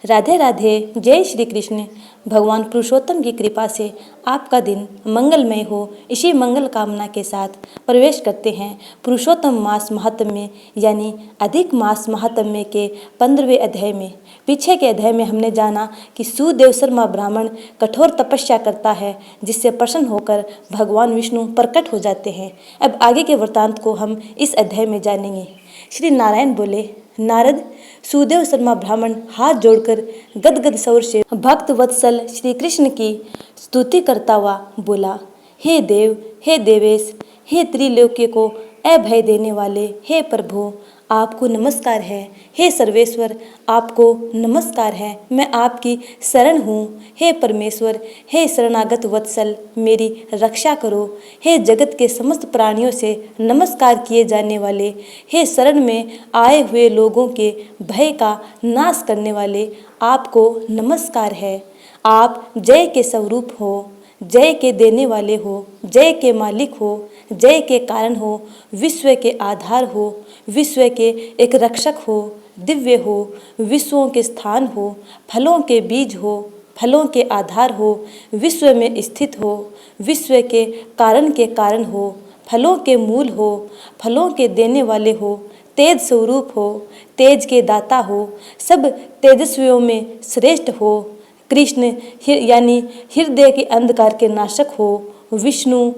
राधे राधे। जय श्री कृष्ण। भगवान पुरुषोत्तम की कृपा से आपका दिन मंगलमय हो, इसी मंगल कामना के साथ प्रवेश करते हैं पुरुषोत्तम मास महात्म्य यानी अधिक मास महात्म्य के 15वें अध्याय में। पीछे के अध्याय में हमने जाना कि सुदेव शर्मा ब्राह्मण कठोर तपस्या करता है, जिससे प्रसन्न होकर भगवान विष्णु प्रकट हो जाते हैं। अब आगे के वृत्तांत को हम इस अध्याय में जानेंगे। श्री नारायण बोले, नारद, सुदेव शर्मा ब्राह्मण हाथ जोड़कर गदगद स्वर से भक्त वत्सल श्री कृष्ण की स्तुति करता हुआ बोला, हे देव, हे देवेश, हे त्रिलोक्य को अभय देने वाले, हे प्रभु, आपको नमस्कार है। हे सर्वेश्वर, आपको नमस्कार है। मैं आपकी शरण हूँ। हे परमेश्वर, हे शरणागत वत्सल, मेरी रक्षा करो। हे जगत के समस्त प्राणियों से नमस्कार किए जाने वाले, हे शरण में आए हुए लोगों के भय का नाश करने वाले, आपको नमस्कार है। आप जय के स्वरूप हो, जय के देने वाले हो, जय के मालिक हो, जय के कारण हो, विश्व के आधार हो, विश्व के एक रक्षक हो, दिव्य हो, विश्वों के स्थान हो, फलों के बीज हो, फलों के आधार हो, विश्व में स्थित हो, विश्व के कारण हो, फलों के मूल हो, फलों के देने वाले हो, तेज स्वरूप हो, तेज के दाता हो, सब तेजस्वियों में श्रेष्ठ हो, कृष्ण यानी हृदय के अंधकार के नाशक हो, विष्णु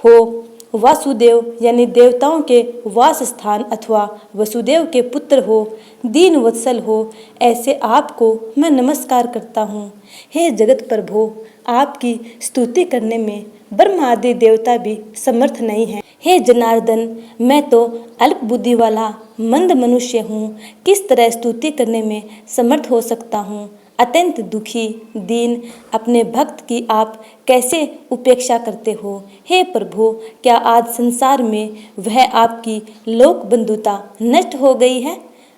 हो, वासुदेव यानी देवताओं के वास स्थान अथवा वसुदेव के पुत्र हो, दीन वत्सल हो, ऐसे आपको मैं नमस्कार करता हूँ। हे जगत प्रभु, आपकी स्तुति करने में ब्रह्मा आदि देवता भी समर्थ नहीं है। हे जनार्दन, मैं तो अल्प बुद्धि वाला मंद मनुष्य हूँ, किस तरह स्तुति करने में समर्थ हो सकता हूँ। अत्यंत दुखी दीन अपने भक्त की आप कैसे उपेक्षा करते हो। हे प्रभु, क्या आज संसार में वह आपकी लोक बंधुता नष्ट हो गई है।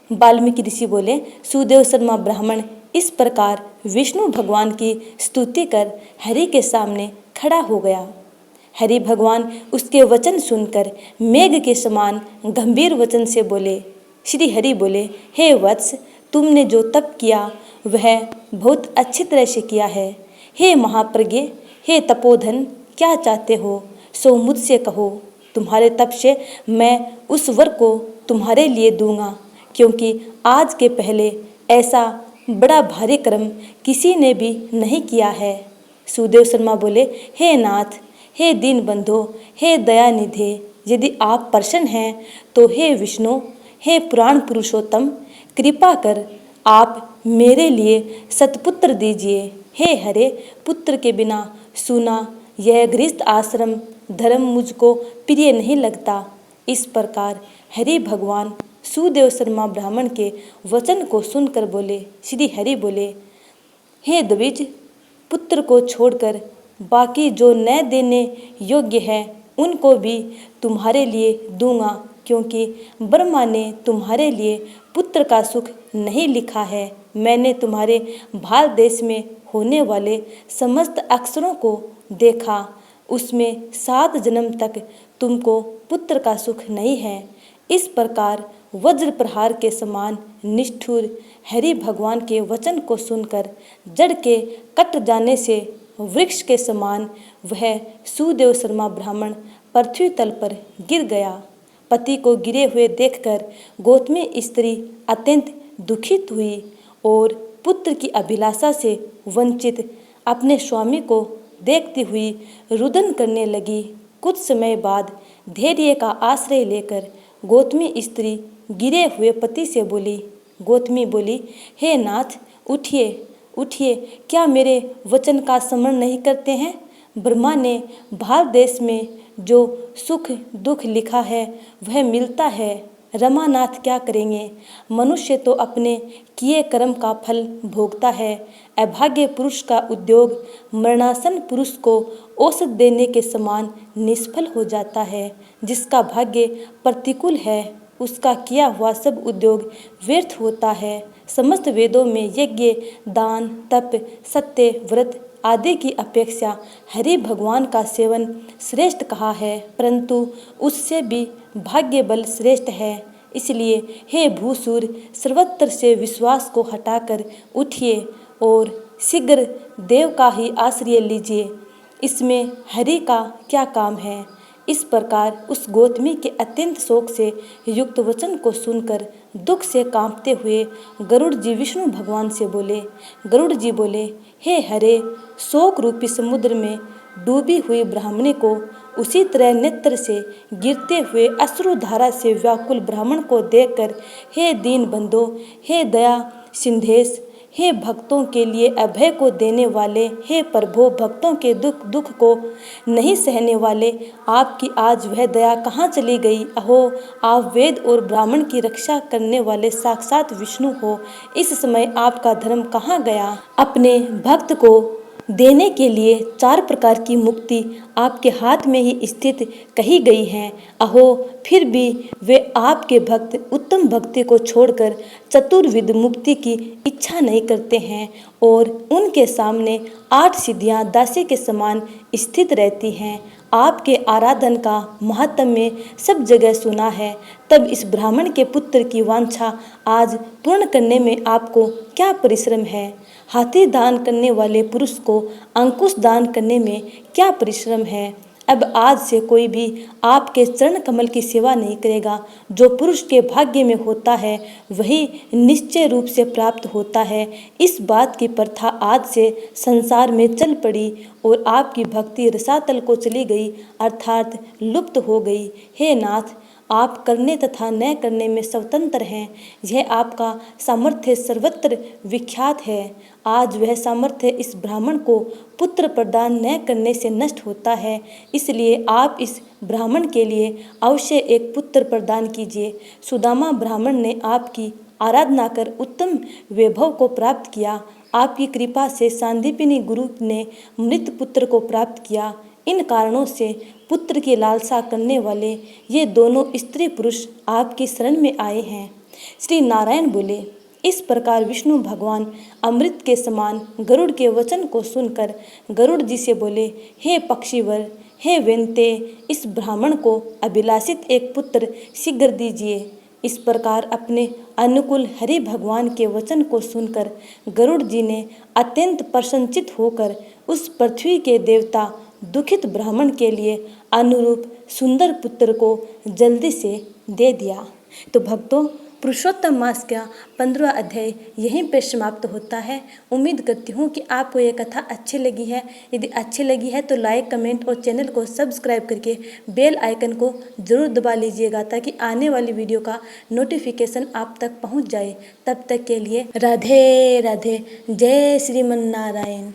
वाल्मीकि ऋषि बोले, सुदेव शर्मा ब्राह्मण इस प्रकार विष्णु भगवान की स्तुति कर हरि के सामने खड़ा हो गया। हरि भगवान उसके वचन सुनकर मेघ के समान गंभीर वचन से बोले। श्री हरि बोले, हे वत्स, तुमने जो तप किया वह बहुत अच्छी तरह से किया है। हे महाप्रज्ञ, हे तपोधन, क्या चाहते हो सो मुझसे कहो। तुम्हारे तप से मैं उस वर को तुम्हारे लिए दूंगा, क्योंकि आज के पहले ऐसा बड़ा भारी कर्म किसी ने भी नहीं किया है। सुदेव शर्मा बोले, हे नाथ, हे दीन बंधो, हे दयानिधे, यदि आप प्रसन्न हैं तो हे विष्णु, हे पुराण पुरुषोत्तम, कृपा कर आप मेरे लिए सतपुत्र दीजिए। हे हरे, पुत्र के बिना सूना यह गृहस्थ आश्रम धर्म मुझको प्रिय नहीं लगता। इस प्रकार हरि भगवान सुदेव शर्मा ब्राह्मण के वचन को सुनकर बोले। श्री हरि बोले, हे द्विज, पुत्र को छोड़कर बाकी जो न देने योग्य है उनको भी तुम्हारे लिए दूंगा, क्योंकि ब्रह्मा ने तुम्हारे लिए पुत्र का सुख नहीं लिखा है। मैंने तुम्हारे भारत देश में होने वाले समस्त अक्षरों को देखा, उसमें 7 जन्म तक तुमको पुत्र का सुख नहीं है। इस प्रकार वज्र प्रहार के समान निष्ठुर हरि भगवान के वचन को सुनकर जड़ के कट जाने से वृक्ष के समान वह सुदेव शर्मा ब्राह्मण पृथ्वी तल पर गिर गया। पति को गिरे हुए देखकर गौतमी स्त्री अत्यंत दुखित हुई और पुत्र की अभिलाषा से वंचित अपने स्वामी को देखती हुई रुदन करने लगी। कुछ समय बाद धैर्य का आश्रय लेकर गौतमी स्त्री गिरे हुए पति से बोली। गौतमी बोली, हे नाथ, उठिए उठिए, क्या मेरे वचन का स्मरण नहीं करते हैं। ब्रह्मा ने भारत देश में जो सुख दुख लिखा है वह मिलता है। रमानाथ क्या करेंगे। मनुष्य तो अपने किए कर्म का फल भोगता है। अभाग्य पुरुष का उद्योग मरणासन पुरुष को औसत देने के समान निष्फल हो जाता है। जिसका भाग्य प्रतिकूल है उसका किया हुआ सब उद्योग व्यर्थ होता है। समस्त वेदों में यज्ञ, दान, तप, सत्य, व्रत आदि की अपेक्षा हरि भगवान का सेवन श्रेष्ठ कहा है, परंतु उससे भी भाग्य बल श्रेष्ठ है। इसलिए हे भूसुर, सर्वत्र से विश्वास को हटाकर उठिए और शीघ्र देव का ही आश्रय लीजिए। इसमें हरि का क्या काम है। इस प्रकार उस गौतमी के अत्यंत शोक से युक्त वचन को सुनकर दुख से कांपते हुए गरुड़ जी विष्णु भगवान से बोले। गरुड़ जी बोले, हे हरे, शोक रूपी समुद्र में डूबी हुई ब्राह्मणी को उसी तरह नेत्र से गिरते हुए अश्रुधारा से व्याकुल ब्राह्मण को देखकर, हे दीन बंधो, हे दया सिंधेश, हे भक्तों के लिए अभय को देने वाले, हे प्रभु, भक्तों के दुख को नहीं सहने वाले, आपकी आज वह दया कहाँ चली गई। अहो, आप वेद और ब्राह्मण की रक्षा करने वाले साक्षात विष्णु हो, इस समय आपका धर्म कहाँ गया। अपने भक्त को देने के लिए 4 प्रकार की मुक्ति आपके हाथ में ही स्थित कही गई हैं। अहो, फिर भी वे आपके भक्त उत्तम भक्ति को छोड़कर चतुर्विध मुक्ति की इच्छा नहीं करते हैं और उनके सामने 8 सिद्धियां दासी के समान स्थित रहती हैं। आपके आराधन का महात्म्य सब जगह सुना है, तब इस ब्राह्मण के पुत्र की वांछा आज पूर्ण करने में आपको क्या परिश्रम है। हाथी दान करने वाले पुरुष को अंकुश दान करने में क्या परिश्रम है। अब आज से कोई भी आपके चरण कमल की सेवा नहीं करेगा। जो पुरुष के भाग्य में होता है वही निश्चय रूप से प्राप्त होता है। इस बात की प्रथा आज से संसार में चल पड़ी और आपकी भक्ति रसातल को चली गई, अर्थात लुप्त हो गई। हे नाथ, आप करने तथा न करने में स्वतंत्र हैं। यह आपका सामर्थ्य सर्वत्र विख्यात है। आज वह सामर्थ्य इस ब्राह्मण को पुत्र प्रदान न करने से नष्ट होता है, इसलिए आप इस ब्राह्मण के लिए अवश्य एक पुत्र प्रदान कीजिए। सुदामा ब्राह्मण ने आपकी आराधना कर उत्तम वैभव को प्राप्त किया। आपकी कृपा से सांदीपनी गुरु ने मृत पुत्र को प्राप्त किया। इन कारणों से पुत्र की लालसा करने वाले ये दोनों स्त्री पुरुष आपकी शरण में आए हैं। श्री नारायण बोले। इस प्रकार विष्णु भगवान अमृत के समान गरुड़ के वचन को सुनकर गरुड़ जी से बोले, हे पक्षीवर, हे वेंते, इस ब्राह्मण को अभिलाषित एक पुत्र शीघ्र दीजिए। इस प्रकार अपने अनुकूल हरि भगवान के वचन को सुनकर गरुड़ जी ने अत्यंत प्रसन्नचित होकर उस पृथ्वी के देवता दुखित ब्राह्मण के लिए अनुरूप सुंदर पुत्र को जल्दी से दे दिया। तो भक्तों, पुरुषोत्तम मास का 15वां अध्याय यहीं पे समाप्त होता है। उम्मीद करती हूँ कि आपको ये कथा अच्छी लगी है। यदि अच्छी लगी है तो लाइक, कमेंट और चैनल को सब्सक्राइब करके बेल आइकन को ज़रूर दबा लीजिएगा, ताकि आने वाली वीडियो का नोटिफिकेशन आप तक पहुँच जाए। तब तक के लिए राधे राधे, जय श्रीमन नारायण।